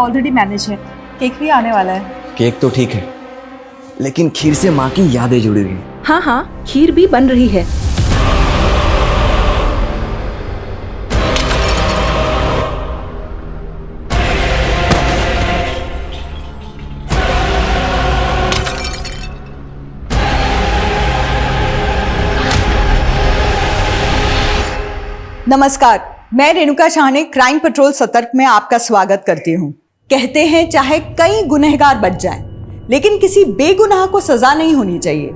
Already manage है, cake भी आने वाला है। केक तो ठीक है, लेकिन खीर से माँ की यादें जुड़ी हुई हैं। हाँ हाँ, खीर भी बन रही है। नमस्कार, मैं रेणुका शाह ने क्राइम पेट्रोल सतर्क में आपका स्वागत करती हूँ। कहते हैं चाहे कई गुनहगार बच जाएं, लेकिन किसी बेगुनाह को सजा नहीं होनी चाहिए।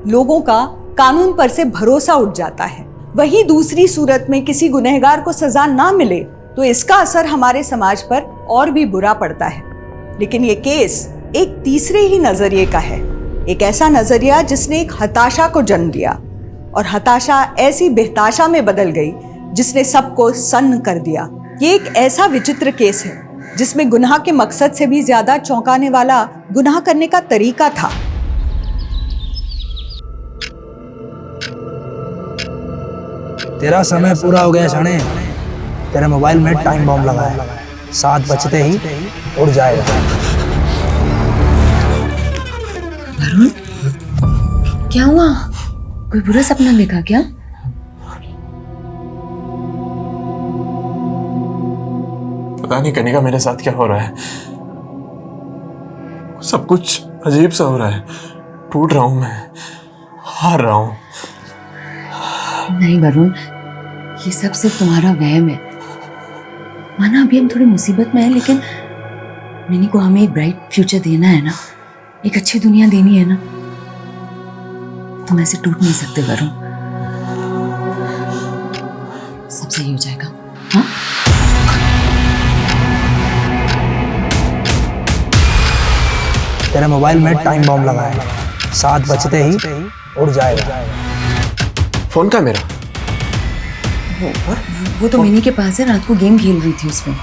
लोगों का कानून पर से भरोसा उठ जाता है। वहीं दूसरी सूरत में किसी गुनहगार को सजा ना मिले तो इसका असर हमारे समाज पर और भी बुरा पड़ता है। लेकिन ये केस एक तीसरे ही नजरिए का है, एक ऐसा नजरिया जिसने एक हताशा को जन्म दिया, और हताशा ऐसी बेहताशा में बदल गई जिसने सबको सन्न कर दिया। ये एक ऐसा विचित्र केस है जिसमें गुनाह के मकसद से भी ज्यादा चौंकाने वाला गुनाह करने का तरीका था। तेरा समय पूरा हो गया शाने। तेरे मोबाइल में टाइम बॉम्ब लगा है, 7 बजते ही उड़ जाएगा। वरुण, क्या हुआ? कोई बुरा सपना देखा क्या? पता नहीं कनिका, मेरे साथ क्या हो रहा है। सब कुछ अजीब सा हो रहा है। टूट रहा हूं मैं, हार रहा हूं। नहीं वरुण, ये सब सिर्फ तुम्हारा वहम है। माना अभी हम थोड़ी मुसीबत में हैं, लेकिन मिनी को हमें एक ब्राइट फ्यूचर देना है ना, एक अच्छी दुनिया देनी है ना। तुम ऐसे टूट नहीं सकते वरुण। सब सही हो जाएगा। हाँ? तेरे मोबाइल में टाइम बॉम्ब लगा है, 7 बजते ही उड़ जाएगा। फोन का मेरा वो तो मिनी के पास है, रात को गेम खेल रही थी उसमें।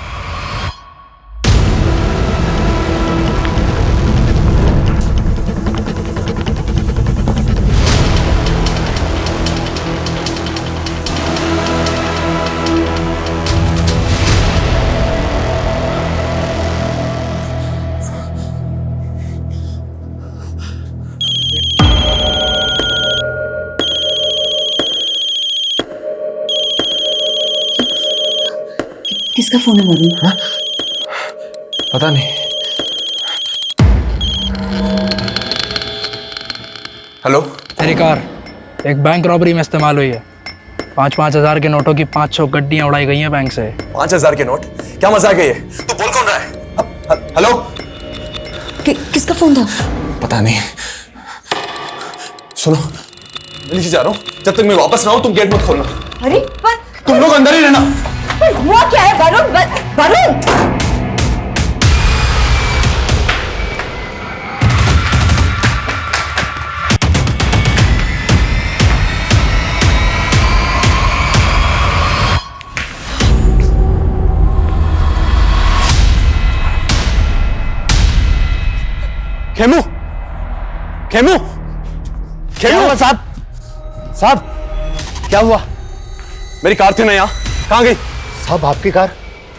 किसका फोन है वरुण? हाँ? पता नहीं। हेलो, तेरी कार एक बैंक रॉबरी में इस्तेमाल हुई है। 5-5 हजार के नोटों की 500 गड्डियां उड़ाई गई हैं बैंक से। 5,000 के नोट? क्या मजाक है ये? तू बोल कौन रहा है? हेलो, किसका फोन था? पता नहीं। सुनो, मैं नीचे जा रहा हूँ। जब तक मैं वापस ना आऊं तुम गेट मत खोलना। अरे पर तुम लोग अंदर ही रहना। हुआ क्या है वरुण? वरुण, खेमू, खेमू, खेमू साहब, साहब क्या हुआ? मेरी कार थी ना यहाँ, कहाँ गई? साहब आपकी कार?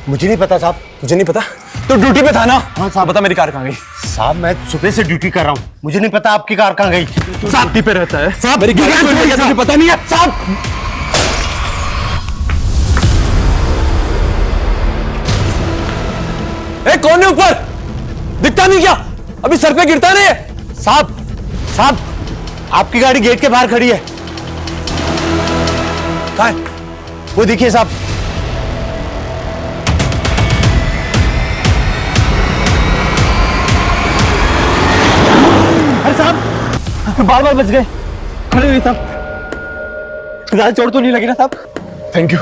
मुझे नहीं पता साहब। मुझे नहीं पता, तो ड्यूटी पे था ना? हाँ साहब। बता मेरी कार कहाँ गई? साहब मैं सुबह से ड्यूटी कर रहा हूँ, मुझे नहीं पता आपकी कार कहाँ गई। साहब ड्यूटी पे रहता है साहब, मेरी कार मुझे पता नहीं है साहब। ए, कौन है ऊपर? दिखता नहीं क्या? अभी सर पे गिरता नहीं है? साहब, साहब आपकी गाड़ी गेट के बाहर खड़ी है। कहाँ है? वो देखिए साहब। अरे साहब, बार बच गए। खड़े हुए साहब, ज्यादा चोट तो नहीं लगी ना साहब? Thank you.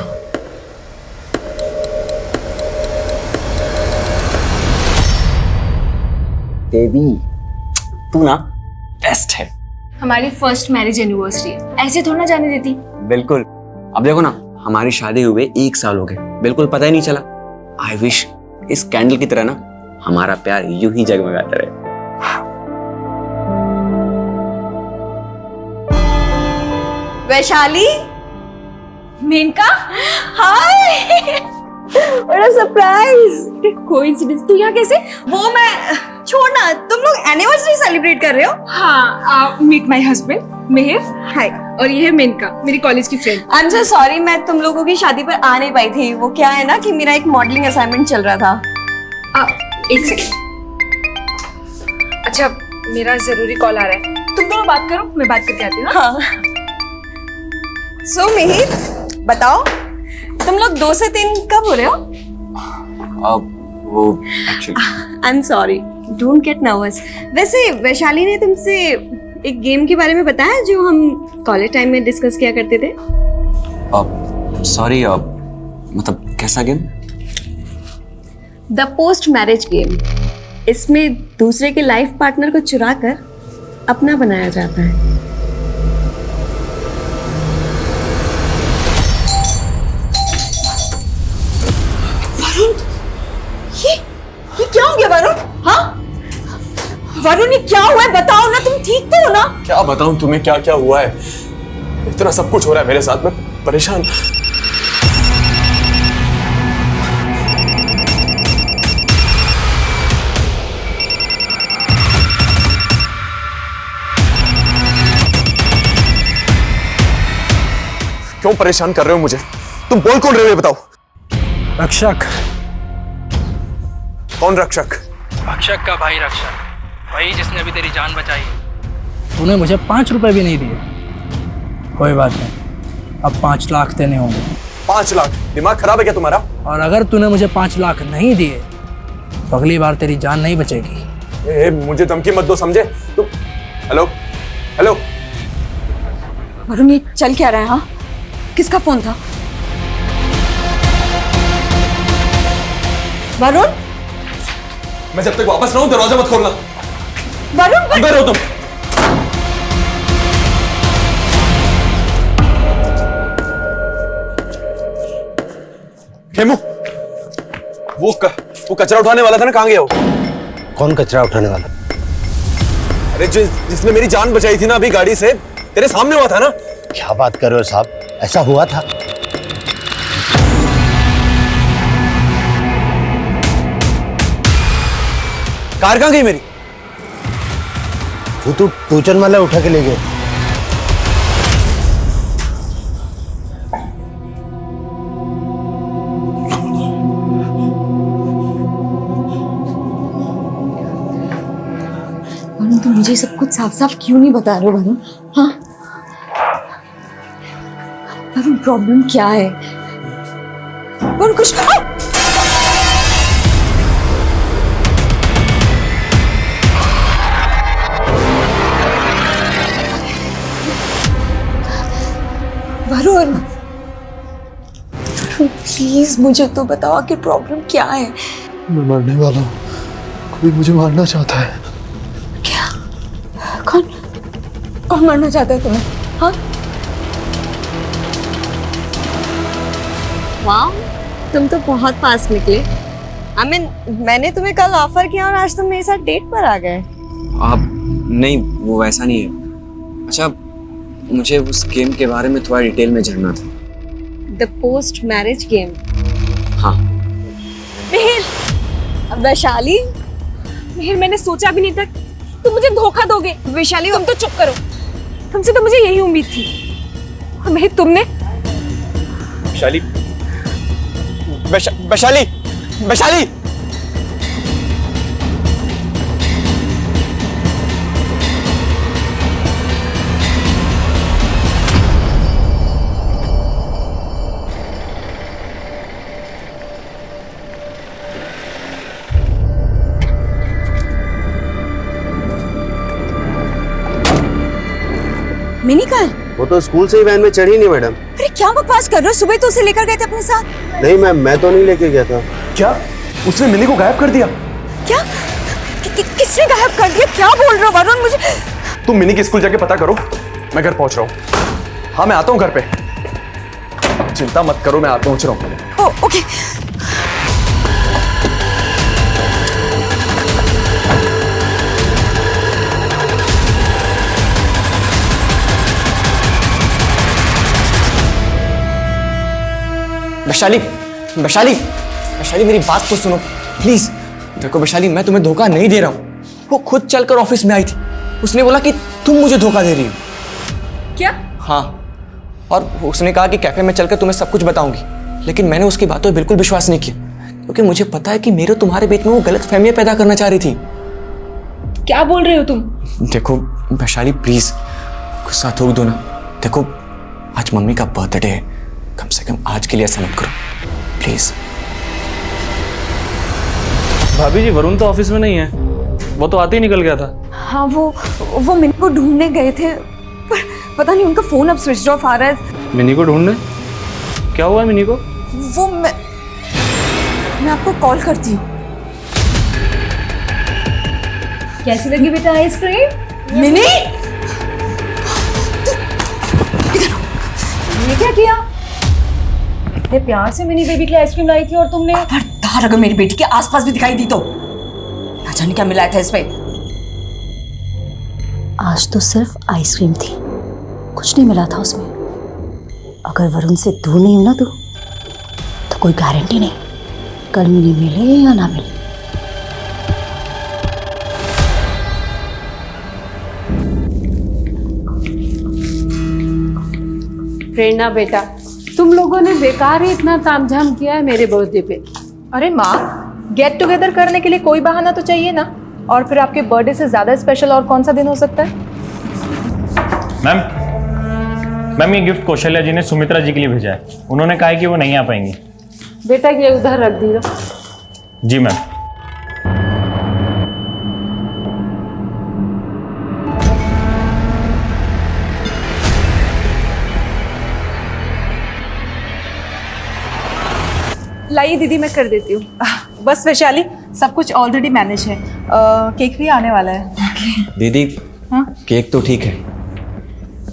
देवी, तू ना बेस्ट है। हमारी फर्स्ट मैरिज एनिवर्सरी है, ऐसे थोड़ा ना जाने देती। बिल्कुल। अब देखो ना, हमारी शादी हुए 1 साल हो गए, बिल्कुल पता ही नहीं चला। आई विश इस कैंडल की तरह ना हमारा प्यार यूं ही जगमगाता रहे। वैशाली, मेनका, हाय। बड़ा सरप्राइज। कोइंसिडेंस। तू यहाँ कैसे? वो मैं छोड़ना, तुम लोग एनिवर्सरी सेलिब्रेट कर रहे हो? हाँ, मीट माय हस्बैंड मिहिर। हाय। और ये है मेनका, मेरी कॉलेज की friend. I am so sorry, मैं तुम लोगों की शादी पर आ नहीं पाई थी। वो क्या है ना कि मेरा एक मॉडलिंग असाइनमेंट चल रहा था। एक सेकंड। अच्छा, मेरा जरूरी कॉल आ रहा है, तुम दोनों बात करो, मैं बात करके आती हूँ। हाँ। सो मिहिर, बताओ तुम लोग 2 से 3 कब हो रहे हो? वो actually I am sorry, don't get nervous. वैसे वैशाली ने तुमसे एक गेम के बारे में बताया जो हम कॉलेज टाइम में डिस्कस किया करते थे? सॉरी, मतलब कैसा game? The post marriage game. इसमें दूसरे के लाइफ पार्टनर को चुरा कर अपना बनाया जाता है। वरुण, ये क्या हो गया वरुण? हाँ वरुण, ये क्या हुआ है? बताओ ना, तुम ठीक तो हो ना? क्या बताऊं तुम्हें क्या क्या हुआ है? इतना सब कुछ हो रहा है मेरे साथ, मैं परेशान। क्यों परेशान कर रहे हो मुझे? तुम बोल कौन रहे हो ये बताओ। रक्षक। कौन रक्षक? रक्षक का भाई रक्षक, वही जिसने अभी तेरी जान बचाई। तूने मुझे 5 रुपए भी नहीं दिए। कोई बात नहीं, अब 5 लाख देने होंगे। 5 लाख? दिमाग खराब है क्या तुम्हारा? और अगर तूने मुझे 5 लाख नहीं दिए तो अगली बार तेरी जान नहीं बचेगी। मुझे धमकी मत दो, समझे तुम? हेलो हेलो वरुण, ये चल क्या रहा है? हाँ, किसका फोन था? वरुण, मैं जब तक वापस ना हूं दरवाजा मत खोलना। वरुण, अंदर हो तुम। खेमू, वो कचरा उठाने वाला था ना, कहां गया वो? कौन कचरा उठाने वाला? अरे जिसने मेरी जान बचाई थी ना अभी गाड़ी से, तेरे सामने हुआ था ना। क्या बात कर रहे हो साहब, ऐसा हुआ था? कार कहां गई मेरी? वो तो टूचन वाला उठा के ले गए। वरुण, तुम मुझे सब कुछ साफ साफ क्यों नहीं बता रहे हो वरुण? हाँ वरुण, प्रॉब्लम क्या है? वरुण, कुछ वरुण, प्लीज मुझे तो बताओ कि प्रॉब्लम क्या है? मैं मरने वाला हूँ, कोई मुझे मारना चाहता है। क्या? कौन कौन मारना चाहता है तुम्हें? हाँ, वाह, तुम तो बहुत फास्ट निकले। I mean, मैंने तुम्हें कल ऑफर किया और आज तुम मेरे साथ डेट पर आ गए। आप नहीं, वो वैसा नहीं है। अच्छा, मुझे उस गेम के बारे में थोड़ा डिटेल में जानना था। The post marriage game. हाँ। मिहिर, वैशाली, मिहिर, मैंने सोचा भी नहीं था तुम मुझे धोखा दोगे। वैशाली, तुम तो चुप करो, तुमसे तो मुझे यही उम्मीद थी। और मिहिर, तुमने वैशाली, वैशाली, वैशाली, मिनी कल? वो तो स्कूल से ही वैन में चढ़ी नहीं मैडम। अरे क्या बकवास कर रहे हो? सुबह तो उसे लेकर गए थे अपने साथ। नहीं मैम, मैं तो नहीं लेके गया था। क्या उसने मिनी को गायब कर दिया? क्या? किसने गायब कर दिया? क्या बोल रहे हो वरुण? मुझे तुम मिनी की स्कूल जाके पता करो, मैं घर पहुंच रहा हूँ। हाँ, मैं आता हूँ घर पे, चिंता मत करो, मैं आ पहुंच रहा हूँ। ओके। वैशाली, वैशाली, वैशाली मेरी बात तो सुनो प्लीज। देखो वैशाली, मैं तुम्हें धोखा नहीं दे रहा हूँ। वो खुद चलकर ऑफिस में आई थी, उसने बोला कि तुम मुझे धोखा दे रही हो। क्या? हाँ, और उसने कहा कि कैफे में चलकर तुम्हें सब कुछ बताऊंगी, लेकिन मैंने उसकी बातों पर बिल्कुल विश्वास नहीं किया, क्योंकि मुझे पता है कि मेरे तुम्हारे बीच में वो गलत फहमियां पैदा करना चाह रही थी। क्या बोल रहे हो तुम? देखो वैशाली प्लीज गुस्सा थोक दो ना। देखो आज मम्मी का बर्थडे है, कम से कम आज के लिए ऐसा मत करो प्लीज। भाभी जी, वरुण तो ऑफिस में नहीं है, वो तो आते ही निकल गया था। हाँ, वो मिनी को ढूंढने गए थे, पर पता नहीं उनका फोन अब स्विच ऑफ आ रहा है। मिनी को ढूंढने? क्या हुआ है मिनी को? वो मैं आपको कॉल करती हूँ। कैसी लगी बेटा आइसक्रीम? मिनी, ये क्या किया? इतने प्यार से मिनी बेबी के लिए आइसक्रीम लाई थी और तुमने। खबरदार अगर मेरी बेटी के आसपास भी दिखाई दी तो ना जाने क्या मिलाया था इसमें। आज तो सिर्फ आइसक्रीम थी, कुछ नहीं मिला था उसमें। अगर वरुण से दूर नहीं हूं ना तो कोई गारंटी नहीं कल मिनी मिले या ना मिले। प्रेरणा बेटा, तुम लोगों ने बेकार ही इतना तामझाम किया है मेरे बर्थडे पे। अरे माँ, गेट टुगेदर करने के लिए कोई बहाना तो चाहिए ना। और फिर आपके बर्थडे से ज्यादा स्पेशल और कौन सा दिन हो सकता है? मैम ये गिफ्ट कौशल्या जी ने सुमित्रा जी के लिए भेजा है। उन्होंने कहा है कि वो नहीं आ पाएंगी। बेटा ये उधर रख दीजिए। जी मैम। लाइए दीदी, मैं कर देती हूँ। बस वैशाली, सब कुछ ऑलरेडी मैनेज है। केक भी आने वाला है। दीदी हाँ? केक तो ठीक है,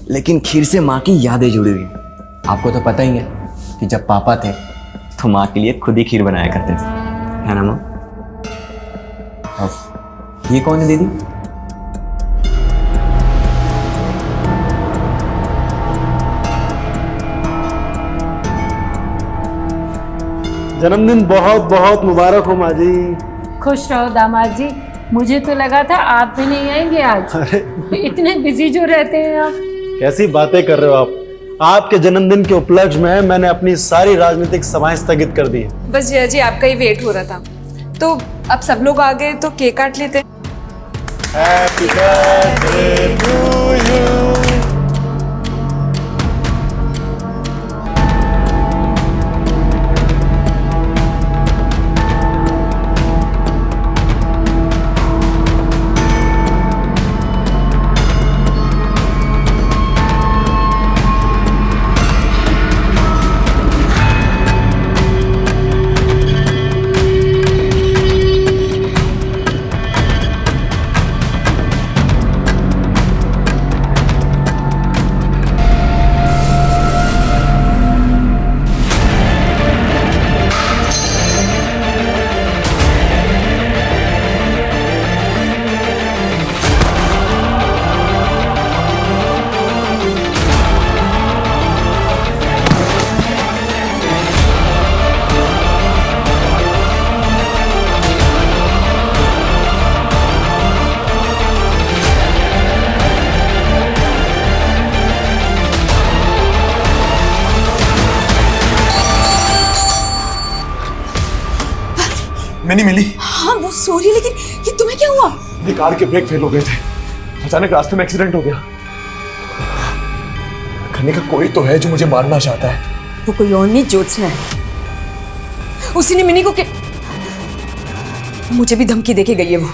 लेकिन खीर से माँ की यादें जुड़ी हुई हैं। आपको तो पता ही है कि जब पापा थे तो माँ के लिए खुद ही खीर बनाया करते थे, है ना माँ? अब ये कौन है दीदी? जन्मदिन बहुत बहुत मुबारक हो माँ जी। खुश रहो दामाद जी। मुझे तो लगा था आप भी नहीं आएंगे आज। इतने बिजी जो रहते हैं आप। कैसी बातें कर रहे हो आप? आपके जन्मदिन के उपलक्ष्य में मैंने अपनी सारी राजनीतिक सभाएं स्थगित कर दी है। बस जया जी, आपका ही वेट हो रहा था। तो अब सब लोग आ गए तो केक काट लेते। Happy birthday to you. मिनी मिली? हाँ वो सॉरी, लेकिन ये तुम्हें क्या हुआ? ये कार के ब्रेक फेल हो गए थे, अचानक रास्ते में एक्सीडेंट हो गया। खन्नी का कोई तो है जो मुझे मारना चाहता है। वो कोई और नहीं, ज्योत्सना है। उसी ने मिनी को मुझे भी धमकी देके गई है वो।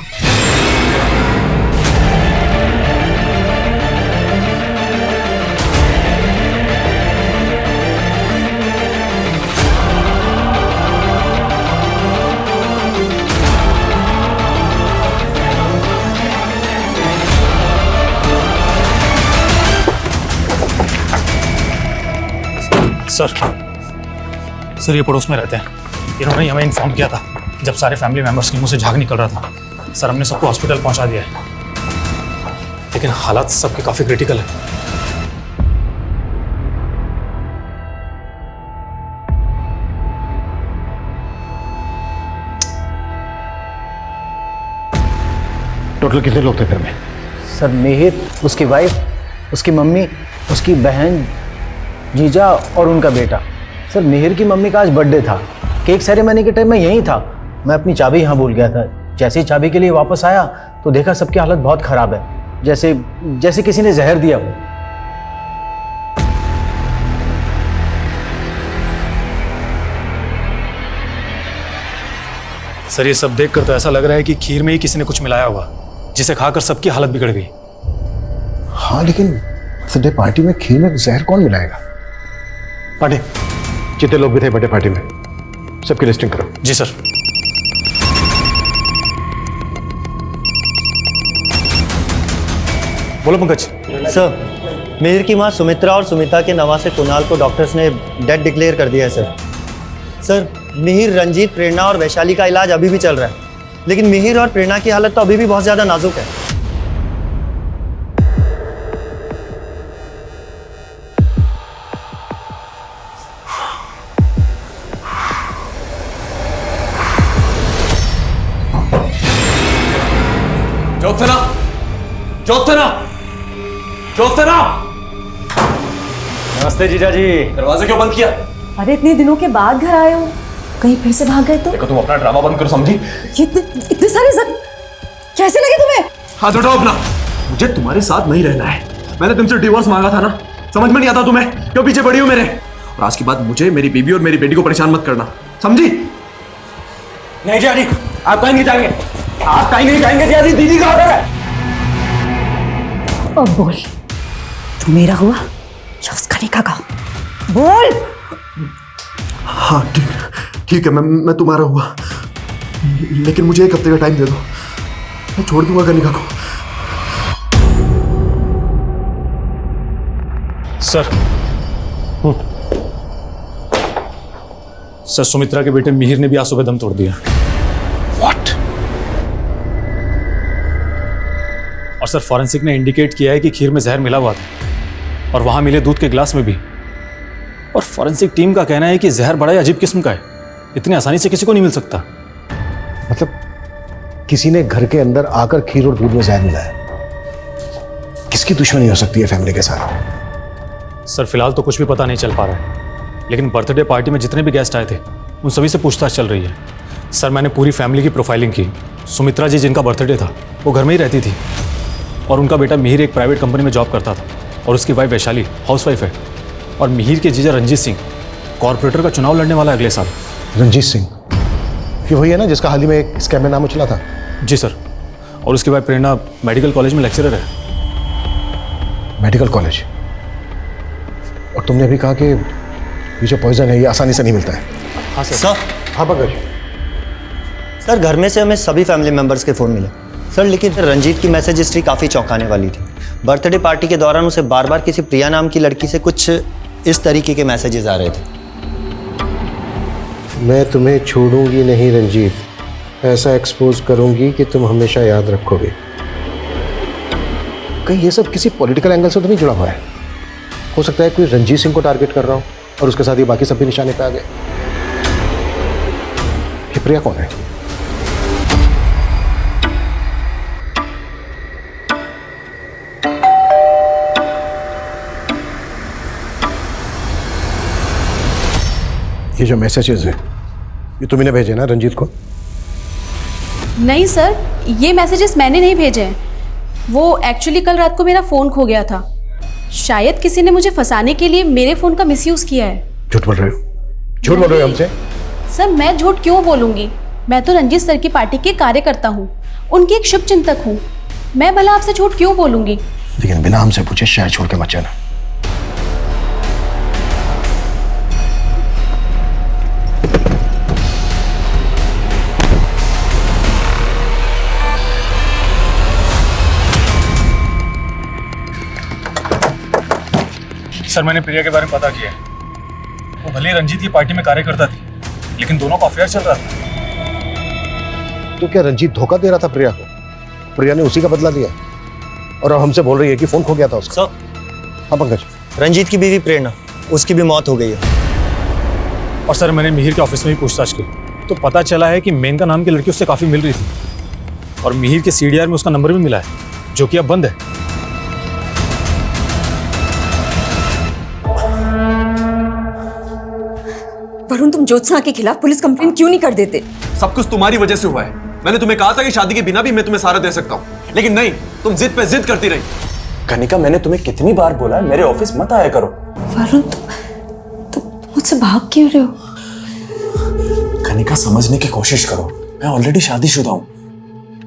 सर ये पड़ोस में रहते हैं। इन्होंने हमें इन्फॉर्म किया था जब सारे फैमिली मेंबर्स के मुंह से झाग निकल रहा था। सर हमने सबको हॉस्पिटल पहुंचा दिया है, लेकिन हालात सबके काफी क्रिटिकल है। टोटल कितने लोग थे घर में? सर मिहिर, उसकी वाइफ, उसकी मम्मी, उसकी बहन, जीजा और उनका बेटा। सर मिहिर की मम्मी का आज बर्थडे था। केक सेरेमनी के टाइम मैं यहीं था। मैं अपनी चाबी यहाँ भूल गया था। जैसे ही चाबी के लिए वापस आया तो देखा सबकी हालत बहुत ख़राब है, जैसे किसी ने जहर दिया हो। सर ये सब देखकर तो ऐसा लग रहा है कि खीर में ही किसी ने कुछ मिलाया होगा, जिसे खाकर सबकी हालत बिगड़ गई। हाँ लेकिन बर्थडे पार्टी में खीर में जहर कौन मिलाएगा? पार्टी जितने लोग भी थे बर्थडे पार्टी में सबकी लिस्टिंग करो। जी सर। बोलो पंकज। सर मिहिर की मां सुमित्रा और सुमिता के नवासे कुणाल को डॉक्टर्स ने डेड डिक्लेयर कर दिया है सर। सर मिहिर, रंजीत, प्रेरणा और वैशाली का इलाज अभी भी चल रहा है, लेकिन मिहिर और प्रेरणा की हालत तो अभी भी बहुत ज्यादा नाजुक है। ज्योत्सना, ज्योत्सना, ज्योत्सना! नमस्ते जीजा जी। दरवाजा क्यों बंद किया? अरे इतने दिनों के बाद घर आए हो, कहीं फिर से भाग गए तो? देखो तुम अपना ड्रामा बंद करो, समझी? इतने सारे कैसे लगे तुम्हें? हाथ उठाओ अपना। मुझे तुम्हारे साथ नहीं रहना है। मैंने तुमसे डिवोर्स मांगा था ना, समझ में नहीं आता तुम्हें? क्यों पीछे पड़ी हो मेरे? और आज के बाद मुझे, मेरी बीवी और मेरी बेटी को परेशान मत करना, समझी? नहीं जीजा जी, आप कहीं नहीं जाएंगे। आप कहीं नहीं जाएंगे जीजा जी, दीदी का ऑर्डर है। अब बोल, तू मेरा हुआ या उसका निकाह का? बोल। हाँ ठीक है, मैं तुम्हारा हुआ, लेकिन मुझे 1 हफ्ते का टाइम दे दो, मैं छोड़ दूंगा कनिका को। सर सर सुमित्रा के बेटे मिहिर ने भी आज सुबह दम तोड़ दिया। What? और सर फॉरेंसिक ने इंडिकेट किया है कि खीर में जहर मिला हुआ था और वहां मिले दूध के ग्लास में भी। और फॉरेंसिक टीम का कहना है कि जहर बड़ा ही अजीब किस्म का है, इतनी आसानी से किसी को नहीं मिल सकता। मतलब किसी ने घर के अंदर आकर खीर और दूध में जहर मिलाया। किसकी दुश्मनी हो सकती है फैमिली के साथ? सर फिलहाल तो कुछ भी पता नहीं चल पा रहा है, लेकिन बर्थडे पार्टी में जितने भी गेस्ट आए थे उन सभी से पूछताछ चल रही है। सर मैंने पूरी फैमिली की प्रोफाइलिंग की। सुमित्रा जी जिनका बर्थडे था वो घर में ही रहती थी और उनका बेटा मिहिर एक प्राइवेट कंपनी में जॉब करता था और उसकी वाइफ वैशाली हाउसवाइफ है। और मिहिर के जीजा रंजीत सिंह कॉर्पोरेटर का चुनाव लड़ने वाला है अगले साल। रंजीत सिंह ये वही है ना जिसका हाल ही में एक स्कैम में नाम उछला था? जी सर। और उसकी वाइफ प्रेरणा मेडिकल कॉलेज में लेक्चरर है। Medical college? और तुमने अभी कहा कि ये जो पॉइजन है ये आसानी से नहीं मिलता है। हाँ सर। सर, हाँ पंकज। सर घर में से हमें सभी फैमिली मेंबर्स के फ़ोन मिले सर, लेकिन रंजीत की मैसेज हिस्ट्री काफ़ी चौंकाने वाली थी। बर्थडे पार्टी के दौरान उसे बार बार किसी प्रिया नाम की लड़की से कुछ इस तरीके के मैसेजेस आ रहे थे। मैं तुम्हें छोड़ूंगी नहीं रंजीत, ऐसा एक्सपोज करूंगी कि तुम हमेशा याद रखोगे। कहीं ये सब किसी पॉलिटिकल एंगल से तो नहीं जुड़ा हुआ है? हो सकता है कोई रंजीत सिंह को टारगेट कर रहा हो और उसके साथ ही बाकी सब भी निशाने पे आ गए। ये प्रिया कौन है? ये जो मैसेजेस है ये तुमने भेजे ना रंजीत को? नहीं सर, ये मैसेजेस मैंने नहीं भेजे हैं। वो एक्चुअली कल रात को मेरा फ़ोन खो गया था। शायद किसी ने मुझे फंसाने के लिए मेरे फ़ोन का मिसयूज़ किया है। झूठ बोल रहे हो? झूठ बोल रहे हो हमसे? सर मैं झूठ क्यों बोलूँगी? मैं तो रंजीत सर की पार्टी के कार्यकर्ता हूँ, उनकी एक शुभ चिंतक हूँ। मैं भला आपसे झूठ क्यों बोलूँगी? लेकिन बिना हमसे पूछे शहर छोड़ के मत जाना। सर मैंने प्रिया के बारे में पता किया है। वो भले ही रंजीत की पार्टी में कार्यकर्ता थी, लेकिन दोनों का अफेयर चल रहा था। तो क्या रंजीत धोखा दे रहा था प्रिया को? प्रिया ने उसी का बदला लिया और अब हमसे बोल रही है कि फोन खो गया था उसका। सर, हाँ पंकज। रंजीत की बीवी प्रेरणा, उसकी भी मौत हो गई है। और सर मैंने मिहिर के ऑफिस में भी पूछताछ की तो पता चला है कि मेनका नाम की लड़की उससे काफी मिल रही थी और मिहिर के CDR में उसका नंबर भी मिला है, जो कि अब बंद है। वरुण, तुम ज्योत्सना के खिलाफ पुलिस कंप्लेन क्यों नहीं कर देते? सब कुछ तुम्हारी वजह से हुआ है। मैंने तुम्हें कहा था कि शादी के बिना भी मैं तुम्हें सारा दे सकता हूँ, लेकिन नहीं, तुम जिद पे जिद करती रही। कनिका, मैंने तुम्हें कितनी बार बोला है मेरे ऑफिस मत आया करो। वरुण, तुम मुझसे भाग क्यों रहे हो? कनिका, समझने की कोशिश करो। मैं ऑलरेडी शादीशुदा हूँ।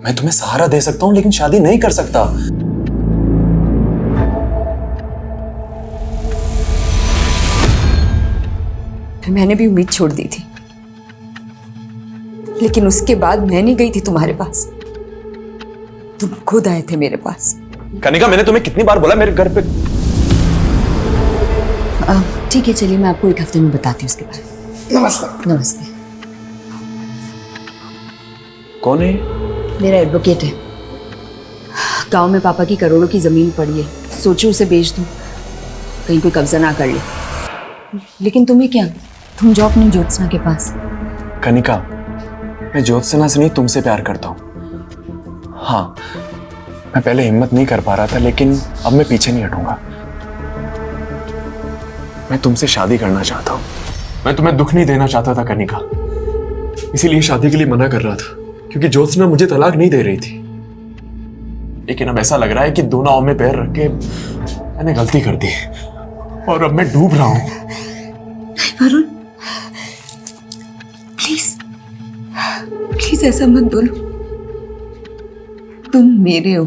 मैं तुम्हें सहारा दे सकता हूँ, लेकिन शादी नहीं कर सकता। मैंने भी उम्मीद छोड़ दी थी, लेकिन उसके बाद मैं नहीं गई थी तुम्हारे पास, तुम खुद आए थे मेरे पास। कनिका, मैंने तुम्हें कितनी बार बोला मेरे घर पे। ठीक है, चलिए मैं आपको 1 हफ्ते में बताती हूँ उसके बारे में। नमस्ते। नमस्ते। कौन है? मेरा एडवोकेट है। गांव में पापा की करोड़ों की जमीन पड़ी है, सोचो उसे बेच दूं, कहीं कोई कब्जा ना कर ले। लेकिन तुम्हें क्या, तुम जाओ अपनी ज्योत्सना के पास। कनिका, मैं ज्योत्सना से नहीं तुमसे प्यार करता हूँ। हाँ, मैं पहले हिम्मत नहीं कर पा रहा था, लेकिन अब मैं पीछे नहीं हटूंगा। मैं तुमसे शादी करना चाहता हूँ। मैं तुम्हें दुख नहीं देना चाहता था कनिका, इसीलिए शादी के लिए मना कर रहा था, क्योंकि ज्योत्सना मुझे तलाक नहीं दे रही थी। लेकिन अब ऐसा लग रहा है कि दो नाव में पैर रख के मैंने गलती कर दी और अब मैं डूब रहा हूं। वरुण, प्लीज प्लीज ऐसा मत बोलो। तुम मेरे हो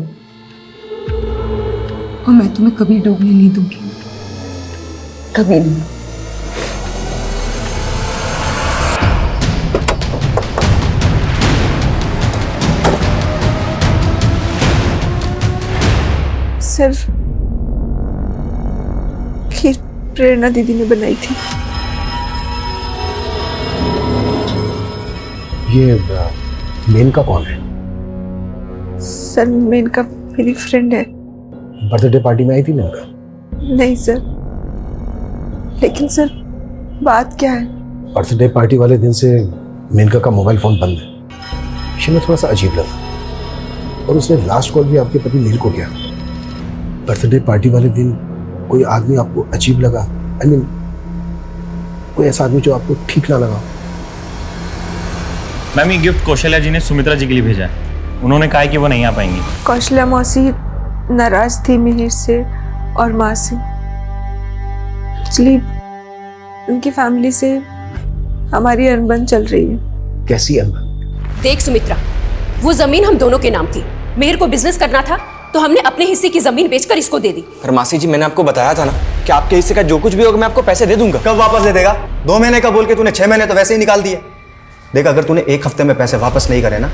और मैं तुम्हें कभी डूबने नहीं दूंगी, कभी नहीं। सिर्फ खीर प्रेरणा दीदी ने बनाई थी। ये मेनका कौन है? सर, मेनका मेरी फ्रेंड है। बर्थडे पार्टी में आई थी मेनका? नहीं सर, लेकिन सर बात क्या है? बर्थडे पार्टी वाले दिन से मेनका का मोबाइल फोन बंद है। इसे में थोड़ा सा अजीब लगा, और उसने लास्ट कॉल भी आपके पति नील को किया। बर्थडे पार्टी वाले दिन कोई आदमी आपको अजीब लगा? I mean, कोई ऐसा आदमी जो आपको ठीक ना लगा? मैम, ये गिफ्ट कौशल्या जी ने सुमित्रा जी के लिए भेजा है। उन्होंने कहा है कि वो नहीं आ पाएंगी। कौशल्या मौसी नाराज थी मिहिर से और माँ से। एक्चुअली उनकी फैमिली से हमारी अनबन चल रही है। कैसी अनबन? देख सुमित्रा, वो जमीन हम दोनों के नाम थी। मिहिर को बिजनेस करना था तो हमने अपने हिस्से की जमीन बेचकर इसको दे दी। पर मासी जी, मैंने आपको बताया था ना कि आपके हिस्से का जो कुछ भी होगा मैं आपको पैसे दे दूंगा। कब वापस दे देगा? 2 महीने का बोल के तूने 6 महीने तो वैसे ही निकाल दिए। देख, अगर तूने 1 हफ्ते में पैसे वापस नहीं करे ना,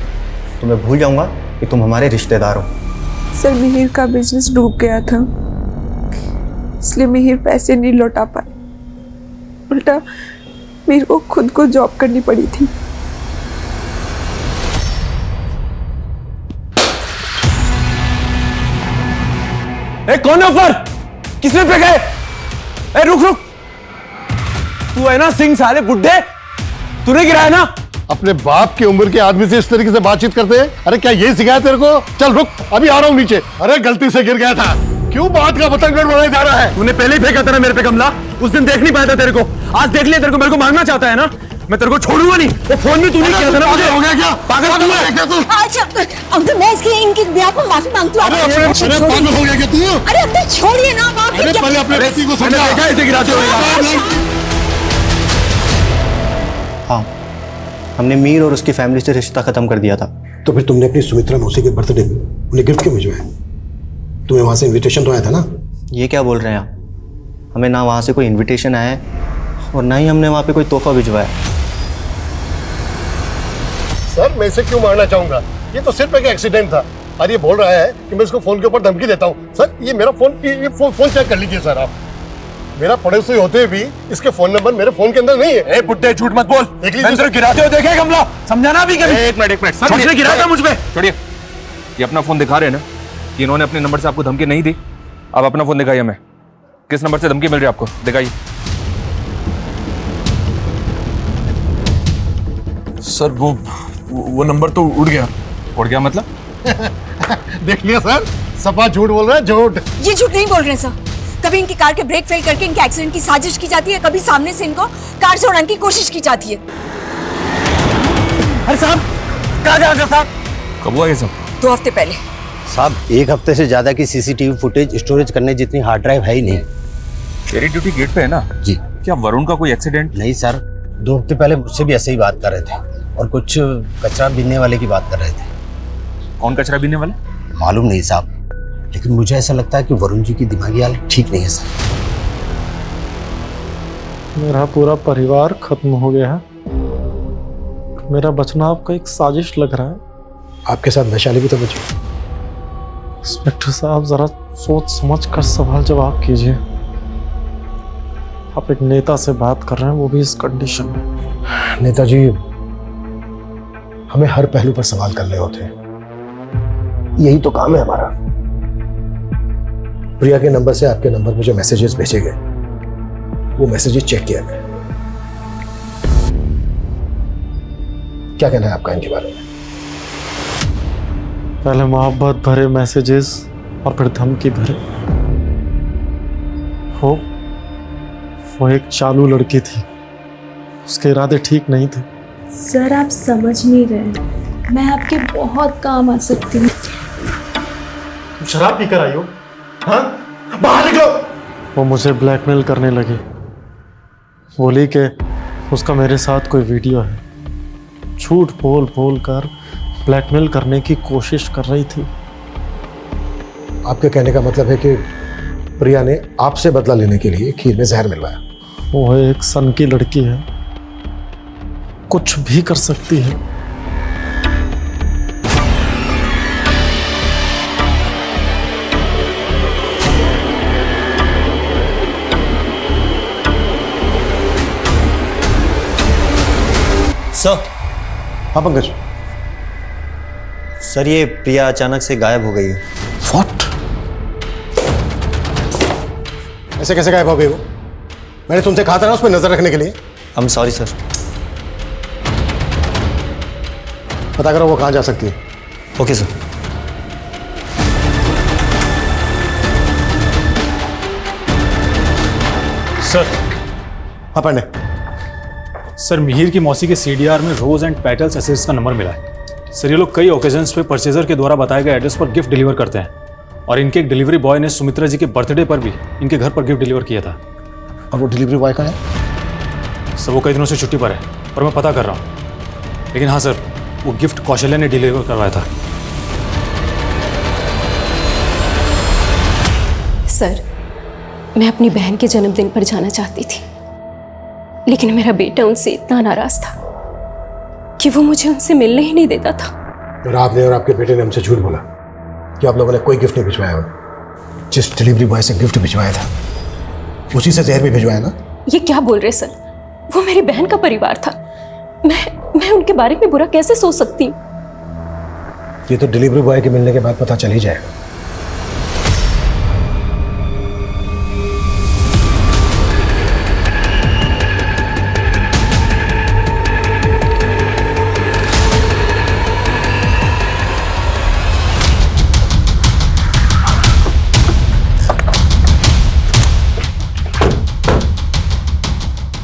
तो मैं भूल जाऊंगा कि तुम हमारे रिश्तेदार हो। सर, मिहिर का बिजनेस डूब गया था, इसलिए मिहिर पैसे नहीं लौटा पाए। उल्टा मिहिर को खुद को जॉब करनी पड़ी थी। कौन है ऊपर? किसने पे गए? रुक रुक, तू है ना सिंह साले बुड्ढे, तूने गिराया ना? अपने बाप की उम्र के आदमी से इस तरीके से बातचीत करते हैं? अरे क्या ये सिखाया तेरे को? चल रुक, अभी आ रहा हूँ नीचे। अरे गलती से गिर गया था। क्यों बात का पतंग बढ़ाया जा रहा है? तूने पहले ही फेंका था ना मेरे पे गमला। उस दिन देख नहीं पाया था तेरे को, आज देख लिया तेरे को। मेरे को मांगना चाहता है ना? मैं तेरे को छोड़ूंगा नहीं। वो फोन भी तूने किया था ना मुझे। हो गया क्या? पागल तू है क्या? तू अच्छा अंकल, मैं इसके इनके ब्याह पर माफी मांगती हूँ। पागल हो गया क्या तू? अरे अंकल छोड़िए ना, आप पहले अपने पति को समझा। देखा ऐसे गिराते हुए। हाँ, हमने मीर और उसकी फैमिली से रिश्ता खत्म कर दिया था। तो फिर तुमने अपनी सुमित्रा मौसी के बर्थडे में उन्हें गिफ्ट क्यों भिजवाया? तुम्हें वहां से इनविटेशन तो आया था ना? ये क्या बोल रहे हैं आप? हमें ना वहाँ से कोई इनविटेशन आया है और ना ही हमने वहाँ पे कोई तोहफा भिजवाया। सर, मैं इसे क्यों मारना चाहूंगा? ये तो सिर्फ एक एक्सीडेंट था, और ये बोल रहा है कि मैं इसको फोन के ऊपर धमकी देता हूँ। सर, ये मेरा फोन चेक कर लीजिए सर। आप मेरा पड़ोसी होते हुए भी इसके फोन नंबर मेरे फोन के अंदर नहीं है। बुड्ढे, झूठ मत बोल। देख लीजिए, गिराते हो देखे गमला, समझाना भी कभी। एक मिनट सर, उसने गिराया था मुझ पे। छोड़िए, ये अपना फोन दिखा रहे हैं ना कि इन्होंने अपने नंबर से आपको धमकी नहीं दी। आप अपना फोन दिखाइए हमें, किस नंबर से धमकी मिल रही है आपको, दिखाइए। सर, वो नंबर तो उड़ गया। उड़ गया मतलब? देख लिया सर, सपा झूठ बोल रहा है, झूठ। ये झूठ नहीं बोल रहे सर। कभी इनकी कार के ब्रेक फेल करके इनके एक्सीडेंट की साजिश की जाती है, कभी सामने से इनको कार से उड़ाने की कोशिश की जाती है। अरे साहब, कहाँ जा रहे साहब? कब हुआ ये सब? 2 हफ्ते पहले। साहब, 1 हफ्ते से ज्यादा की सीसीटीवी फुटेज स्टोरेज करने जितनी हार्ड ड्राइव है ही नहीं। तेरी ड्यूटी गेट पे है ना? जी। क्या वरुण का कोई एक्सीडेंट? नहीं सर, 2 हफ्ते पहले मुझसे भी ऐसे ही बात कर रहे थे और कुछ कचरा बीनने वाले की बात कर रहे थे। कौन कचरा बीनने वाले? मालूम नहीं साहब, लेकिन मुझे ऐसा लगता है कि वरुण जी की दिमागी हालत ठीक नहीं है सर। मेरा पूरा परिवार खत्म हो गया है। मेरा बचना आपका एक साजिश लग रहा है। आपके साथ वैशाली भी तो बची। इंस्पेक्टर साहब, जरा सोच समझ कर सवाल जवाब कीजिए। आप एक नेता से बात कर रहे हैं, वो भी इस कंडीशन में। नेताजी, हमें हर पहलू पर सवाल करने होते हैं, यही तो काम है हमारा। प्रिया के नंबर से आपके नंबर पर जो मैसेजेस भेजे गए, वो मैसेजेस चेक किया गया। क्या कहना है आपका इनके बारे में? पहले मोहब्बत भरे मैसेजेस और फिर धमकी भरे। वो एक चालू लड़की थी, उसके इरादे ठीक नहीं थे। सर, आप समझ नहीं रहे, मैं आपके बहुत काम आ सकती हूँ। तुम शराब पीकर आई हो? हाँ? बाहर निकलो। वो मुझे ब्लैकमेल करने लगी, बोली कि उसका मेरे साथ कोई वीडियो है। झूठ बोल बोल कर ब्लैकमेल करने की कोशिश कर रही थी। आपके कहने का मतलब है कि प्रिया ने आपसे बदला लेने के लिए खीर में जहर मिलवाया। वो एक सन की लड़की है, कुछ भी कर सकती है। सर। हाँ पंकज। सर, ये प्रिया अचानक से गायब हो गई है। What? ऐसे कैसे गायब हो गई वो? मैंने तुमसे कहा था ना उस पर नजर रखने के लिए। I'm sorry sir. पता करो वो कहाँ जा सकती है। Okay sir. सर। हाँ पांडे। सर, मिहिर की मौसी के सीडीआर में रोज एंड पेटल्स एसेट्स का नंबर मिला है। सर, ये लोग कई ओकेजन्स पे परचेजर के द्वारा बताए गए एड्रेस पर गिफ्ट डिलीवर करते हैं और इनके एक डिलीवरी बॉय ने सुमित्रा जी के बर्थडे पर भी इनके घर पर गिफ्ट डिलीवर किया था। अब वो डिलीवरी बॉय कहाँ है? सर, वो कई दिनों से छुट्टी पर है और मैं पता कर रहा हूँ। लेकिन हाँ सर, वो गिफ्ट कौशल्या ने डिलीवर करवाया था। सर, मैं अपनी बहन के जन्मदिन पर जाना चाहती थी, लेकिन मेरा बेटा उनसे इतना नाराज था कि वो मुझे उनसे मिलने ही नहीं देता था। फिर आपने और आपके बेटे ने हमसे झूठ बोला कि आप लोगों ने कोई गिफ्ट नहीं भिजवाया हो। जिस डिलीवरी बॉय से गिफ्ट भिजवाया था, उसी से जहर भी भिजवाया ना? ये क्या बोल रहे सर? वो मेरी बहन का परिवार था। मैं उनके बारे में बुरा कैसे सोच सकती हूँ? ये तो डिलीवरी बॉय के मिलने के बाद पता चल ही जाएगा।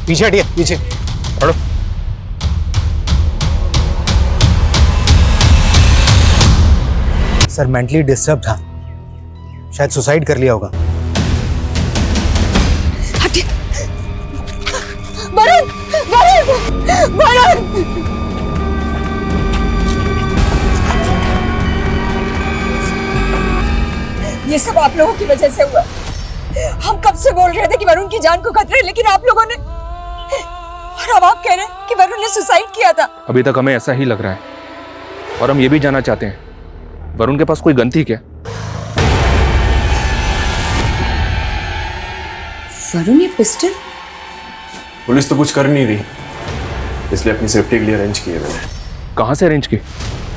पीछे हटिए, पीछे हटो। सर, मेंटली डिस्टर्ब था, शायद सुसाइड कर लिया होगा। हटिए। वरुण, वरुण, वरुण। ये सब आप लोगों की वजह से हुआ। हम कब से बोल रहे थे कि वरुण की जान को खतरा है, लेकिन आप लोगों ने, और अब आप कह रहे हैं कि वरुण ने सुसाइड किया था। अभी तक हमें ऐसा ही लग रहा है और हम ये भी जानना चाहते हैं, वरुण के पास कोई गन थी क्या? वरुण, ये पिस्टल? पुलिस तो कुछ कर नहीं रही, इसलिए अपनी सेफ्टी के लिए अरेंज किए मैंने। कहाँ से अरेंज की?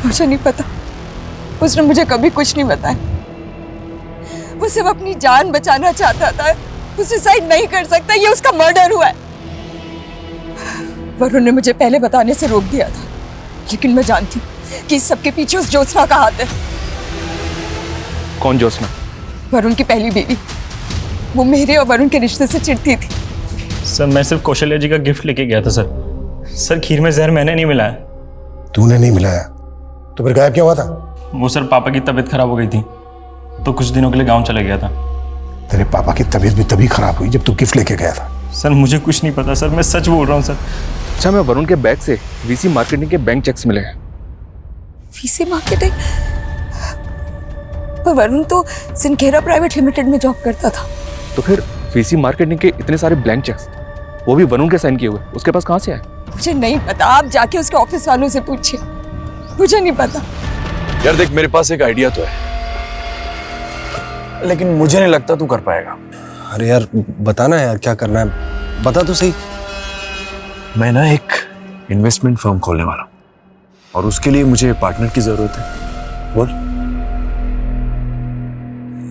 मुझे नहीं पता, उसने मुझे कभी कुछ नहीं बताया। वो सिर्फ अपनी जान बचाना चाहता था, वो सुसाइड नहीं कर सकता, ये उसका मर्डर हुआ है। वरुण ने मुझे पहले बताने से रोक दिया था, लेकिन मैं जानती कि इस सबके पीछे उस ज्योत्सना का हाथ है। कौन ज्योत्सना? वरुण की पहली बीवी। वो मेरे और वरुण के रिश्ते से चिढ़ती थी। सर मैं सिर्फ कौशल्या जी का गिफ्ट लेके गया था सर। सर खीर में जहर मैंने नहीं मिलाया। तूने नहीं मिलाया तो फिर गायब क्या हुआ था? वो सर पापा की तबीयत खराब हो गई थी तो कुछ दिनों के लिए गांव चला गया था। तेरे पापा की तबीयत भी तभी खराब हुई जब तू गिफ्ट लेके गया था। सर मुझे कुछ नहीं पता सर, मैं सच बोल रहा हूँ सर। अच्छा, मैं वरुण के बैग से वीसी मार्केटिंग के बैंक चेक्स मिले हैं। VC marketing? पर वरुण तो सिनखेरा प्राइवेट लिमिटेड में जॉब करता था। तो फिर वीसी मार्केटिंग के इतने सारे ब्लैंक चेक्स, वो भी वरुण के साइन किए हुए, उसके पास कहाँ से आए? मुझे नहीं पता, आप जाके उसके ऑफिस वालों से पूछिए, मुझे नहीं पता। यार देख, मेरे पास एक आइडिया तो है, लेकिन मुझे नहीं लगता तू कर पाएगा। अरे यार बताना यार, क्या करना है, बता तो सही। मैं ना एक इन्वेस्टमेंट फर्म खोलने वाला हूँ और उसके लिए मुझे पार्टनर की जरूरत है। बोल।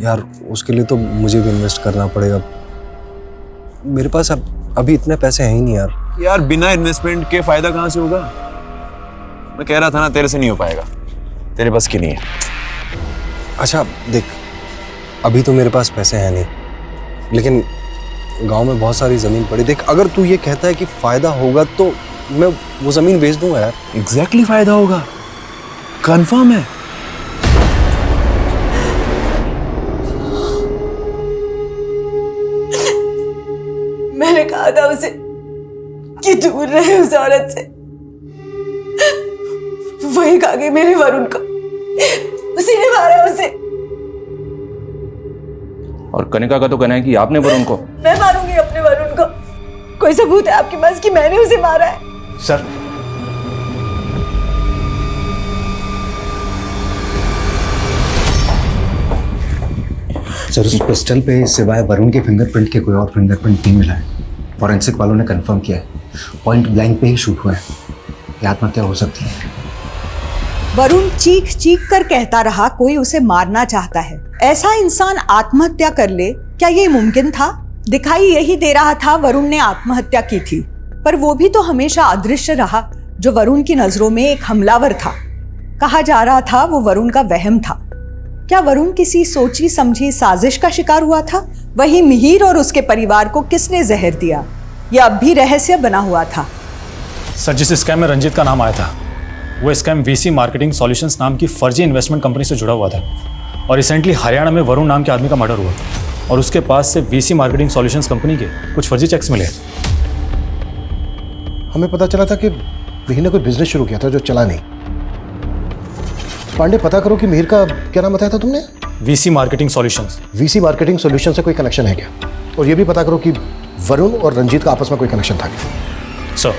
यार उसके लिए तो मुझे भी इन्वेस्ट करना पड़ेगा। मेरे पास अभी इतने पैसे हैं ही नहीं यार। यार बिना इन्वेस्टमेंट के फायदा कहाँ से होगा? मैं कह रहा था ना, तेरे से नहीं हो पाएगा, तेरे पास की नहीं है। अच्छा देख, अभी तो मेरे पास पैसे हैं नहीं, लेकिन गांव में बहुत सारी जमीन पड़ी। देख अगर तू ये कहता है कि फायदा होगा तो मैं वो जमीन बेच दूंगा यार। एग्जैक्टली फायदा होगा, कंफर्म है। मैंने कहा था उसे कि दूर रहे उस औरत से, वही खा गई मेरे वरुण को, उसी ने मारा उसे। और कनिका का तो कहना है कि आपने वरुण को। मैं मारूंगी अपने वरुण को। कोई सबूत है आपके पास कि मैंने उसे मारा है? सर उस पिस्टल पे सिवाय वरुण के फिंगरप्रिंट के कोई और फिंगरप्रिंट नहीं मिला है। फॉरेंसिक वालों ने कंफर्म किया है, पॉइंट ब्लैंक पे ही शूट हुआ है। ये आत्महत्या हो सकती है। वरुण चीख चीख कर कहता रहा कोई उसे मारना चाहता है। ऐसा इंसान आत्महत्या कर ले, क्या ये मुमकिन था? दिखाई यही दे रहा था वरुण ने आत्महत्या की थी, पर वो भी तो हमेशा अदृश्य रहा जो वरुण की नजरों में एक हमलावर था। कहा जा रहा था वो वरुण का वहम था। क्या वरुण किसी सोची समझी साजिश का शिकार हुआ था? वही मिहिर और उसके परिवार को किसने जहर दिया, यह अब भी रहस्य बना हुआ था। सर जिस स्कैम में रंजीत का नाम आया था, वो स्कैम वीसी मार्केटिंग सॉल्यूशंस नाम की फर्जी इन्वेस्टमेंट कंपनी से जुड़ा हुआ था। और रिसेंटली हरियाणा में वरुण नाम के आदमी का मर्डर हुआ और उसके पास से वीसी मार्केटिंग सॉल्यूशंस कंपनी के कुछ फर्जी चेक्स मिले। हमें पता चला था कि मिहिर ने कोई बिजनेस शुरू किया था जो चला नहीं। पांडे पता करो कि मिहिर का क्या नाम बताया था तुमने? VC marketing solutions. VC marketing solution से कोई कनेक्शन है क्या? और ये भी पता करो कि वरुण और रंजीत का आपस में कोई कनेक्शन था क्या? सर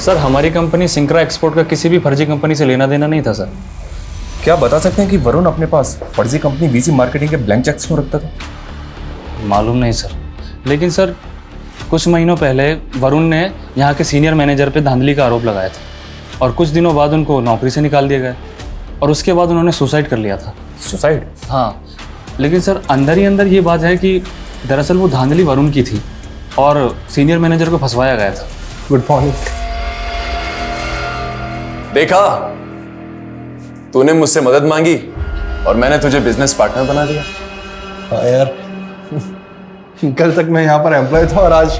सर हमारी कंपनी सिंक्रा एक्सपोर्ट का किसी भी फर्जी कंपनी से लेना देना नहीं था सर। क्या बता सकते हैं कि वरुण अपने पास फर्जी कंपनी वीसी मार्केटिंग के ब्लैंक चेक्स क्यों रखता था? मालूम नहीं सर, लेकिन सर कुछ महीनों पहले वरुण ने यहाँ के सीनियर मैनेजर पे धांधली का आरोप लगाया था और कुछ दिनों बाद उनको नौकरी से निकाल दिया गया और उसके बाद उन्होंने सुसाइड कर लिया था। सुसाइड? हाँ, लेकिन सर अंदर ही अंदर ये बात है कि दरअसल वो धांधली वरुण की थी और सीनियर मैनेजर को फंसवाया गया था। Good morning. देखा, तूने मुझसे मदद मांगी और मैंने तुझे बिजनेस पार्टनर बना दिया। हाँ यार, कल तक मैं यहाँ पर एम्प्लॉय था और आज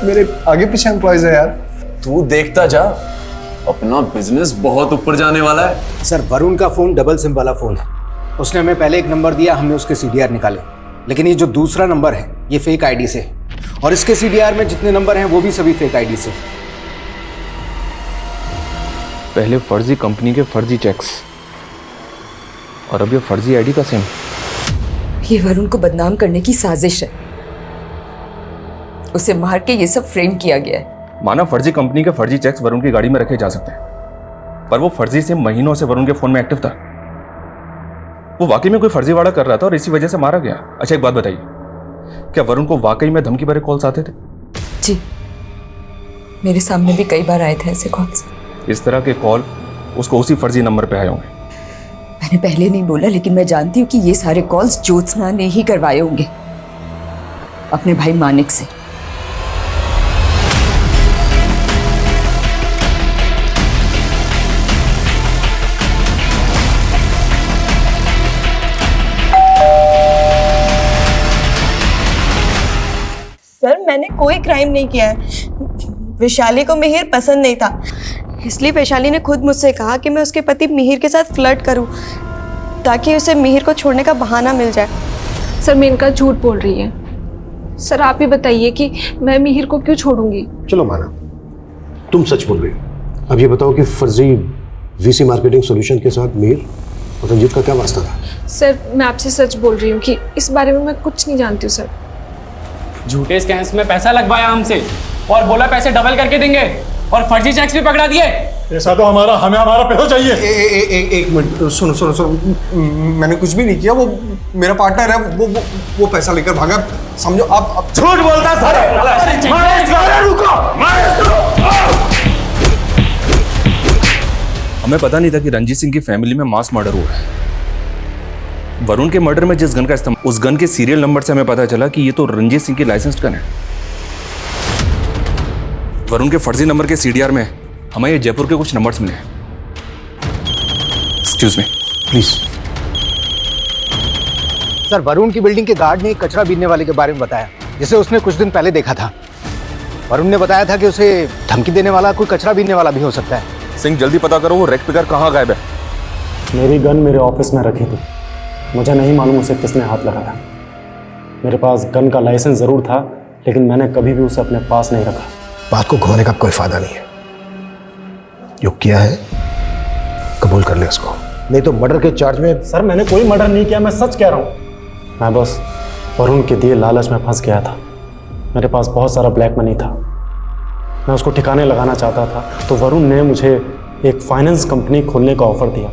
मेरे आगे पीछे एम्प्लॉयज है यार। तू देखता जा, अपना बिजनेस बहुत ऊपर जाने वाला है। सर वरुण का फोन डबल सिम वाला फोन है। उसने हमें पहले एक नंबर दिया, हमने उसके सीडीआर निकाले, लेकिन ये जो दूसरा नंबर है ये फेक आईडी से, और इसके सीडीआर में जितने नंबर हैं वो भी सभी फेक आईडी से। पहले फर्जी कंपनी के फर्जी चेक्स और अब ये फर्जी आईडी का सिम। ये वरुण को बदनाम करने की साजिश है। उसे मार के ये सब फ्रेम किया गया है। माना फर्जी कंपनी के फर्जी चेक्स वरुण की गाड़ी में रखे जा सकते हैं, पर वो फर्जी सिम महीनों से वरुण के फोन में एक्टिव था। वो वाकई में कोई फर्जीवाड़ा कर रहा था और इसी वजह से मारा गया। अच्छा एक बात बताइए, क्या वरुण को वाकई में धमकी भरे कॉल्स आते थे? जी, मेरे सामने भी कई बार आए थे ऐसे कॉल्स। इस तरह के कॉल उसको उसी फर्जी नंबर पे आए होंगे। मैंने पहले नहीं बोला, लेकिन मैं जानती हूँ कि ये सारे कॉल्स ज्योत्सना ने ही करवाए होंगे अपने भाई मानिक से। मैंने कोई क्राइम नहीं किया है। वैशाली को मिहिर पसंद नहीं था, इसलिए वैशाली ने खुद मुझसे कहा कि मैं उसके पति मिहिर के साथ फ्लर्ट करूं ताकि उसे मिहिर को छोड़ने का बहाना मिल जाए। सर मेनका झूठ बोल रही है। सर आप ही बताइए कि मैं मिहिर को क्यों छोड़ूंगी। चलो माना तुम सच बोल रही हो। अब ये बताओ कि फर्जी वीसी मार्केटिंग सॉल्यूशन के साथ मीर और रंजीत का क्या वास्ता था? सर मैं आपसे सच बोल रही हूँ कि इस बारे में मैं कुछ नहीं जानती हूँ सर। झूठे स्कैम्स में पैसा लगवाया हमसे और बोला पैसे डबल करके देंगे और फर्जी चेक्स भी पकड़ा दिए। ऐसा तो हमें हमारा पैसा चाहिए। एक मिनट सुनो, मैंने कुछ भी नहीं किया। वो मेरा पार्टनर है, वो पैसा लेकर भागा। समझो आप झूठ बोलता हमें पता नहीं था कि रंजीत सिंह की फैमिली में मास मर्डर हुआ है। वरुण के मर्डर में जिस गन का इस्तेमाल, उस गन के सीरियल नंबर से हमें पता चला कि ये तो रंजीत सिंह की लाइसेंस्ड गन है। वरुण के फर्जी नंबर के सीडीआर में हमें ये जयपुर के कुछ नंबर्स मिले हैं। Excuse me please. Sir Varun की बिल्डिंग के गार्ड ने एक कचरा बीनने वाले के बारे में बताया जिसे उसने कुछ दिन पहले देखा था। वरुण ने बताया था कि उसे धमकी देने वाला कोई कचरा बीनने वाला भी हो सकता है। सिंह जल्दी पता करो वो रेक पिकर कहाँ गायब है। मेरी गन मेरे ऑफिस में रखी थी, मुझे नहीं मालूम उसे किसने हाथ लगाया। मेरे पास गन का लाइसेंस ज़रूर था लेकिन मैंने कभी भी उसे अपने पास नहीं रखा। बात को घुमाने का कोई फायदा नहीं है। जो किया है कबूल कर ले उसको, नहीं तो मर्डर के चार्ज में। सर मैंने कोई मर्डर नहीं किया, मैं सच कह रहा हूँ। मैं बस वरुण के दिए लालच में फंस गया था। मेरे पास बहुत सारा ब्लैक मनी था, मैं उसको ठिकाने लगाना चाहता था। तो वरुण ने मुझे एक फाइनेंस कंपनी खोलने का ऑफर दिया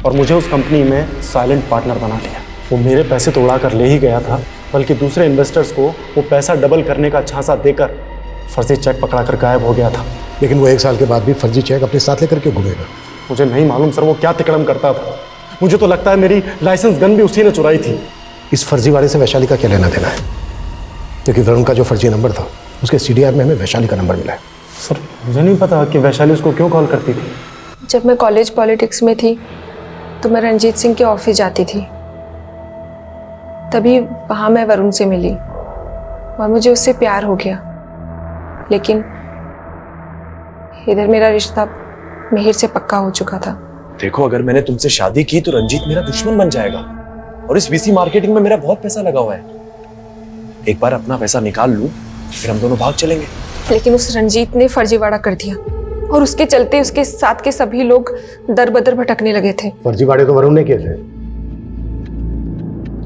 और मुझे उस कंपनी में साइलेंट पार्टनर बना लिया। वो मेरे पैसे तो उड़ा कर ले ही गया था, बल्कि दूसरे इन्वेस्टर्स को वो पैसा डबल करने का झांसा देकर फर्जी चेक पकड़ा कर गायब हो गया था। लेकिन वो 1 साल के बाद भी फर्जी चेक अपने साथ लेकर के घूमेगा। मुझे नहीं मालूम सर वो क्या तिकड़म करता था। मुझे तो लगता है मेरी लाइसेंस गन भी उसी ने चुराई थी। इस फर्जी वाले से वैशाली का क्या लेना देना है? क्योंकि वरुण का जो फर्जी नंबर था उसके सीडीआर में हमें वैशाली का नंबर मिला है। सर मुझे नहीं पता कि वैशाली उसको क्यों कॉल करती थी। जब मैं कॉलेज पॉलिटिक्स में थी तो मैं रंजीत सिंह के ऑफिस जाती थी, तभी वहाँ मैं वरुण से मिली और मुझे उससे प्यार हो गया। लेकिन इधर मेरा रिश्ता मिहिर से पक्का हो चुका था। देखो अगर मैंने तुमसे शादी की तो रंजीत मेरा दुश्मन बन जाएगा और इस वीसी मार्केटिंग में मेरा बहुत पैसा लगा हुआ है। एक बार अपना पैसा निकाल लूं फिर हम दोनों भाग चलेंगे। लेकिन उस रंजीत ने फर्जीवाड़ा कर दिया और उसके चलते उसके साथ के सभी लोग दर बदर भटकने लगे थे। फर्जीवाड़े तो वरुण ने किए थे।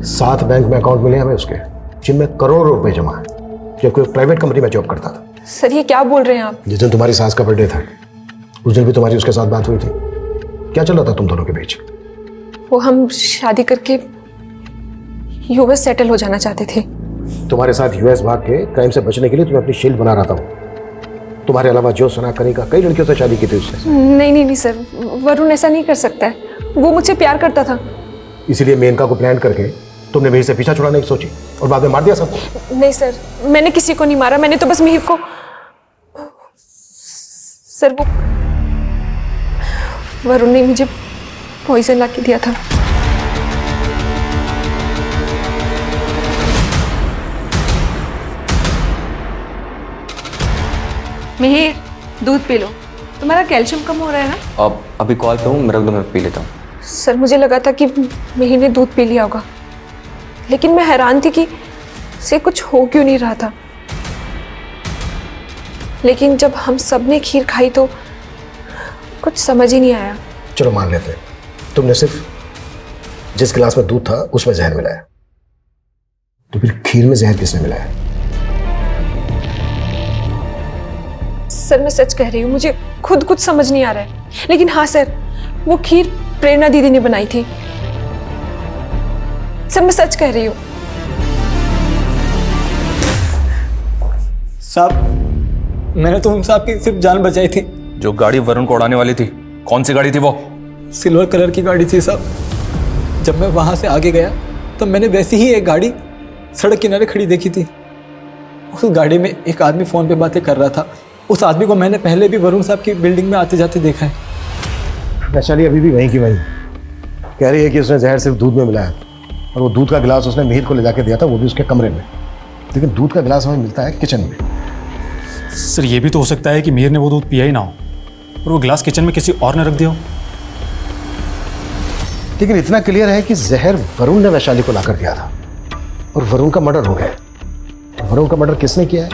7 बैंक में अकाउंट मिले हमें उसके, जिनमें करोड़ों रुपए जमा है, जबकि वो प्राइवेट कंपनी में जॉब करता था। सर ये क्या बोल रहे हैं आप? जिस दिन तुम्हारी सास का बर्थडे था उस दिन भी तुम्हारी उसके साथ बात हुई थी। क्या चल रहा था तुम दोनों के बीच? वो हम शादी करके यूएस सेटल हो जाना चाहते थे। तुम्हारे साथ यूएस भाग के क्राइम से बचने के लिए तुम्हें अपनी शील्ड बना रहा था। तुम्हारे अलावा जो सना कनिका कई लड़कियों से शादी की थी उसने। नहीं सर, वरुण ऐसा नहीं कर सकता है, वो मुझसे प्यार करता था। इसीलिए मेनका को प्लान करके तुमने मिहिर से पीछा छुड़ाने की सोची और बाद में मार दिया सबको। नहीं सर, मैंने किसी को नहीं मारा, मैंने तो बस मिहिर को। सर वो वरुण ने मुझे पॉइजन ला के दिया था। मिहिर दूध पी लो, तुम्हारा कैल्शियम कम हो रहा है ना। अब अभी कॉल पे हूँ, मेरा मैं पी लेता हूँ। सर मुझे लगा था कि मिहिर ने दूध पी लिया होगा, लेकिन मैं हैरान थी कि उसे कुछ हो क्यों नहीं रहा था। लेकिन जब हम सब ने खीर खाई तो कुछ समझ ही नहीं आया। चलो मान लेते हैं तुमने सिर्फ जिस गिलास में दूध था उसमें जहर मिलाया, तो फिर खीर में जहर किसने मिलाया? सर मैं सच कह रही हूँ, मुझे खुद कुछ समझ नहीं आ रहा है। लेकिन हाँ सर, वो खीर प्रेरणा दीदी ने बनाई थी। सर मैं सच कह रही हूँ। साहब मैंने तो उन साहब की सिर्फ जान बचाई थी। जो गाड़ी वरुण को उड़ाने वाली थी, कौन सी गाड़ी थी वो? सिल्वर कलर की गाड़ी थी साहब। जब मैं वहां से आगे गया तो मैंने वैसी ही एक गाड़ी सड़क किनारे खड़ी देखी थी। उस गाड़ी में एक आदमी फोन पे बातें कर रहा था। उस आदमी को मैंने पहले भी वरुण साहब की बिल्डिंग में आते जाते देखा है। वैशाली अभी भी वहीं की वहीं कह रही है कि उसने जहर सिर्फ दूध में मिलाया और वो दूध का गिलास उसने मिहिर को ले जाके दिया था, वो भी उसके कमरे में। लेकिन दूध का गिलास हमें मिलता है किचन में। सर ये भी तो हो सकता है कि मिहिर ने वो दूध पिया ही ना हो और वो गिलास किचन में किसी और ने रख दिया हो। लेकिन इतना क्लियर है कि जहर वरुण ने वैशाली को लाकर दिया था और वरुण का मर्डर हो गया। वरुण का मर्डर किसने किया है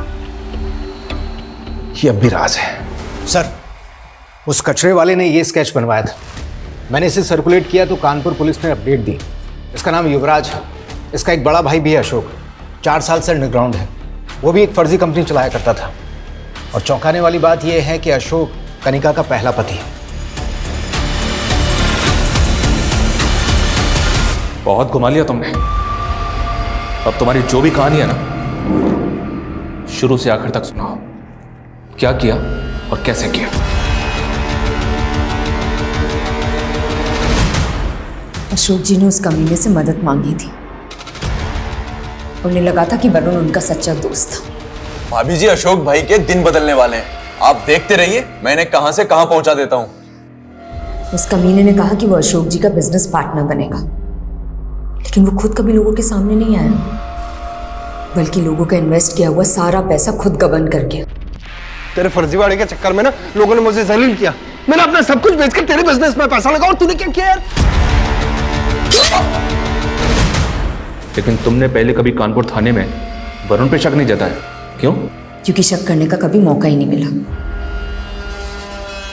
ये अब भी राज है। सर, उस कचरे वाले ने ये स्केच बनवाया था। मैंने इसे सर्कुलेट किया तो कानपुर पुलिस ने अपडेट दी। इसका नाम युवराज है। इसका एक बड़ा भाई भी है अशोक, 4 साल से अंडरग्राउंड है। वो भी एक फर्जी कंपनी चलाया करता था। और चौंकाने वाली बात यह है कि अशोक कनिका का पहला पति है। बहुत घुमा लिया तुमने। अब तुम्हारी जो भी कहानी है ना, शुरू से आखिर तक सुनाओ। क्या किया और कैसे किया? अशोक जी ने उस कमीने से मदद मांगी थी। उन्हें लगा था कि वरुण उनका सच्चा दोस्त था। भाभी जी, अशोक भाई के दिन बदलने वाले हैं। आप देखते रहिए, मैं इन्हें कहां से कहां पहुंचा देता हूं। उस कमीने ने कहा कि वो अशोक जी का बिजनेस पार्टनर बनेगा, लेकिन वो खुद कभी लोगों के सामने नहीं आया, बल्कि लोगों का इन्वेस्ट किया हुआ सारा पैसा खुद गबन कर गया। तेरे फर्जीवाड़े के चक्कर में ना लोगों ने मुझे जलील किया। मैंने अपना सब कुछ बेचकर तेरे बिजनेस में पैसा लगा और तूने क्या किया यार? लेकिन तुमने पहले कभी कानपुर थाने में वरुण पे शक नहीं जताया, क्यों? क्योंकि शक करने का कभी मौका ही नहीं मिला।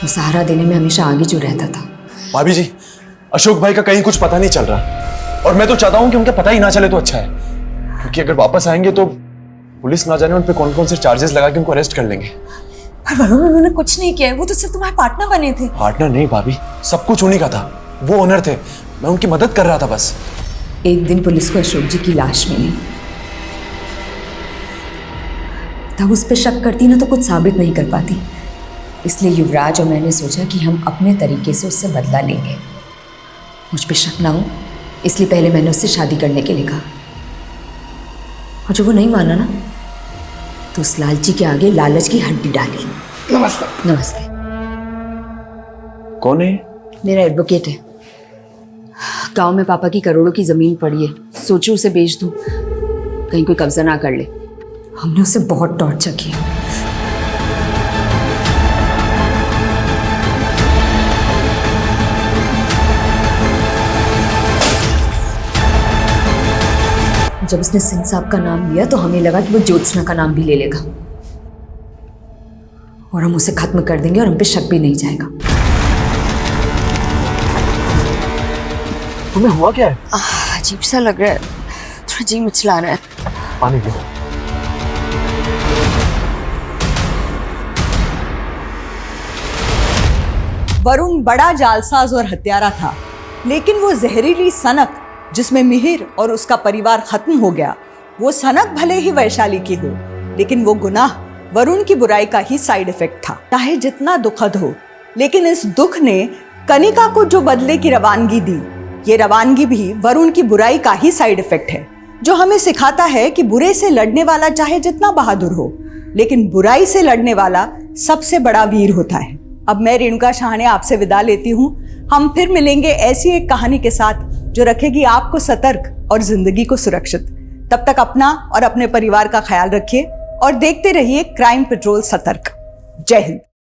वो सहारा देने में हमेशा आगे जो रहता था। भाभी जी, अशोक भाई का कहीं कुछ पता नहीं चल रहा और मैं तो चाहता हूं कि उनका पता ही ना चले तो अच्छा है, क्योंकि अगर वापस आएंगे तो पुलिस ना जाने उन पे कौन कौन से चार्जेस लगा के उनको अरेस्ट कर लेंगे। वरुण, उन्होंने कुछ नहीं किया है। वो तो सिर्फ तुम्हारे पार्टनर बने थे। पार्टनर नहीं भाभी, सब कुछ उन्हीं का था। वो ओनर थे, मैं उनकी मदद कर रहा था बस। एक दिन पुलिस को अशोक जी की लाश मिली। तब उस पर शक करती ना तो कुछ साबित नहीं कर पाती। इसलिए युवराज और मैंने सोचा कि हम अपने तरीके से उससे बदला लेंगे। मुझ पे शक ना हो इसलिए पहले मैंने उससे शादी करने के लिए कहा, और जब वो नहीं माना ना तो उस लालची के आगे लालच की हड्डी डाली। नमस्ते। नमस्ते। कौन है? मेरा एडवोकेट है। गांव में पापा की करोड़ों की जमीन पड़ी है, सोचो उसे बेच दूं, कहीं कोई कब्जा ना कर ले। हमने उसे बहुत टॉर्चर किया। जब उसने सिंह साहब का नाम लिया तो हमें लगा कि वो ज्योत्सना का नाम भी ले लेगा और हम उसे खत्म कर देंगे और हम पे शक भी नहीं जाएगा। तुम्हें हुआ क्या है? अजीब सा लग रहा है, थोड़ा जी मिचला रहा है। पानी लो। वरुण बड़ा जालसाज और हत्यारा था, लेकिन वो जहरीली सनक जिसमें मिहिर और उसका परिवार खत्म हो गया, वो सनक भले ही वैशाली की हो, लेकिन वो गुनाह वरुण की बुराई का ही साइड इफेक्ट था। चाहे जितना दुखद हो, लेकिन इस दुख ने कनिका को जो बदले की रवानगी दी, ये रवानगी भी वरुण की बुराई का ही साइड इफेक्ट है, जो हमें सिखाता है कि बुरे से लड़ने वाला चाहे जितना बहादुर हो, लेकिन बुराई से लड़ने वाला सबसे बड़ा वीर होता है। अब मैं रेणुका शाहने आपसे विदा लेती हूँ। हम फिर मिलेंगे ऐसी एक कहानी के साथ जो रखेगी आपको सतर्क और जिंदगी को सुरक्षित। तब तक अपना और अपने परिवार का ख्याल रखिए और देखते रहिए क्राइम पेट्रोल सतर्क। जय हिंद।